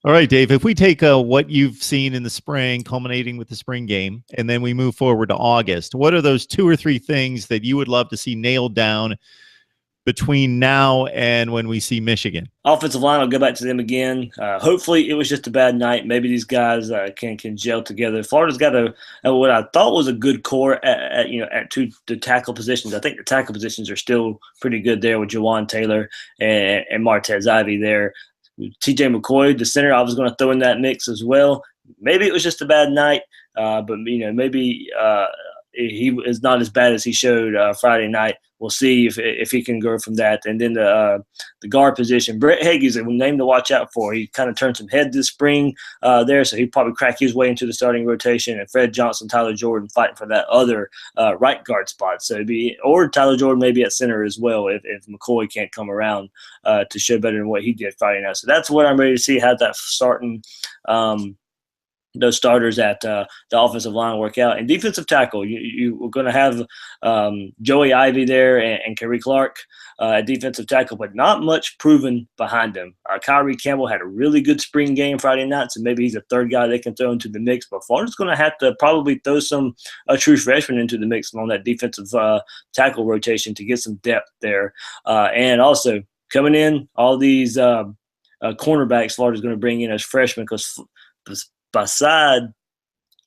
All right, Dave, if we take what you've seen in the spring, culminating with the spring game, and then we move forward to August, what are those 2 or 3 things that you would love to see nailed down between now and when we see Michigan? Offensive line, I'll go back to them again. Hopefully, it was just a bad night. Maybe these guys can gel together. Florida's got what I thought was a good core at the tackle positions. I think the tackle positions are still pretty good there with Jawan Taylor and Martez Ivy there. TJ McCoy, the center, I was going to throw in that mix as well. Maybe it was just a bad night, but maybe he is not as bad as he showed Friday night. We'll see if he can go from that. And then the guard position, Brett Hagy's a name to watch out for. He kind of turned some head this spring there, so he'd probably crack his way into the starting rotation. And Fred Johnson, Tyler Jordan fighting for that other right guard spot. So or Tyler Jordan maybe at center as well if McCoy can't come around to show better than what he did Friday night. So that's what I'm ready to see, how that starting those starters at the offensive line work out. And defensive tackle, you were going to have Joey Ivy there and Kerry Clark at defensive tackle, but not much proven behind them. Kyrie Campbell had a really good spring game Friday night, so maybe he's a third guy they can throw into the mix. But Florida's going to have to probably throw some true freshmen into the mix on that defensive tackle rotation to get some depth there. And also coming in, all these cornerbacks Florida's going to bring in as freshmen because beside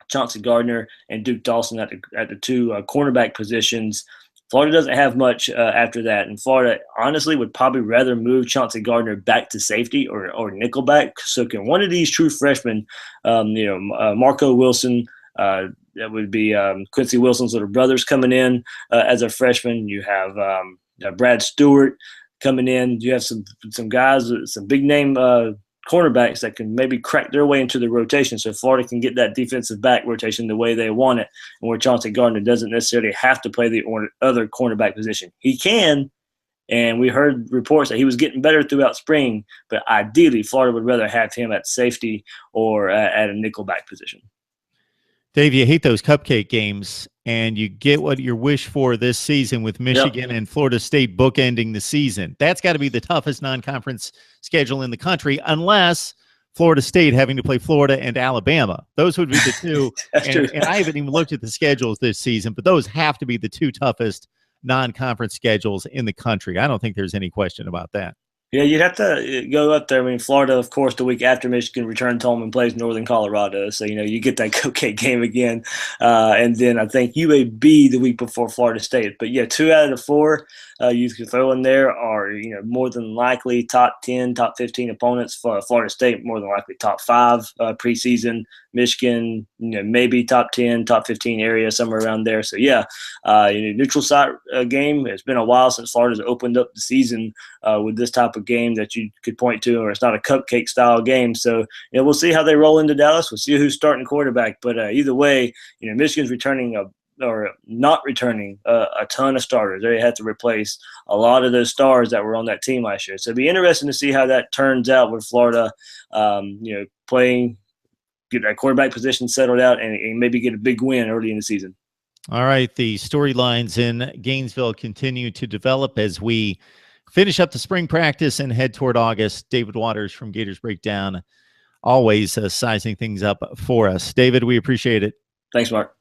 Chauncey Gardner and Duke Dawson at the two cornerback positions, Florida doesn't have much after that. And Florida, honestly, would probably rather move Chauncey Gardner back to safety or nickelback. So can one of these true freshmen, Marco Wilson, that would be Quincy Wilson's little brothers coming in as a freshman. You have Brad Stewart coming in. You have some guys, some big name cornerbacks that can maybe crack their way into the rotation so Florida can get that defensive back rotation the way they want it, and where Chauncey Gardner doesn't necessarily have to play the other cornerback position. He can, and we heard reports that he was getting better throughout spring, but ideally Florida would rather have him at safety or at a nickelback position. Dave, you hate those cupcake games, and you get what you wish for this season with Michigan and Florida State bookending the season. That's got to be the toughest non-conference schedule in the country, unless Florida State having to play Florida and Alabama. Those would be the two. and I haven't even looked at the schedules this season, but those have to be the two toughest non-conference schedules in the country. I don't think there's any question about that. Yeah, you'd have to go up there. I mean, Florida, of course, the week after Michigan returns home and plays Northern Colorado. So, you get that cupcake game again. And then I think UAB the week before Florida State. But, yeah, 2 out of the 4 you could throw in there are, more than likely top 10, top 15 opponents. For Florida State, more than likely top 5 preseason. Michigan, maybe top 10, top 15 area, somewhere around there. So, yeah, neutral site game. It's been a while since Florida's opened up the season with this type of game that you could point to, or it's not a cupcake style game. So, we'll see how they roll into Dallas. We'll see who's starting quarterback. But either way, Michigan's returning or not returning a ton of starters. They had to replace a lot of those stars that were on that team last year. So it'd be interesting to see how that turns out with Florida, playing, get that quarterback position settled out, and maybe get a big win early in the season. All right, the storylines in Gainesville continue to develop as we finish up the spring practice and head toward August. David Waters from Gators Breakdown, always sizing things up for us. David, we appreciate it. Thanks, Mark.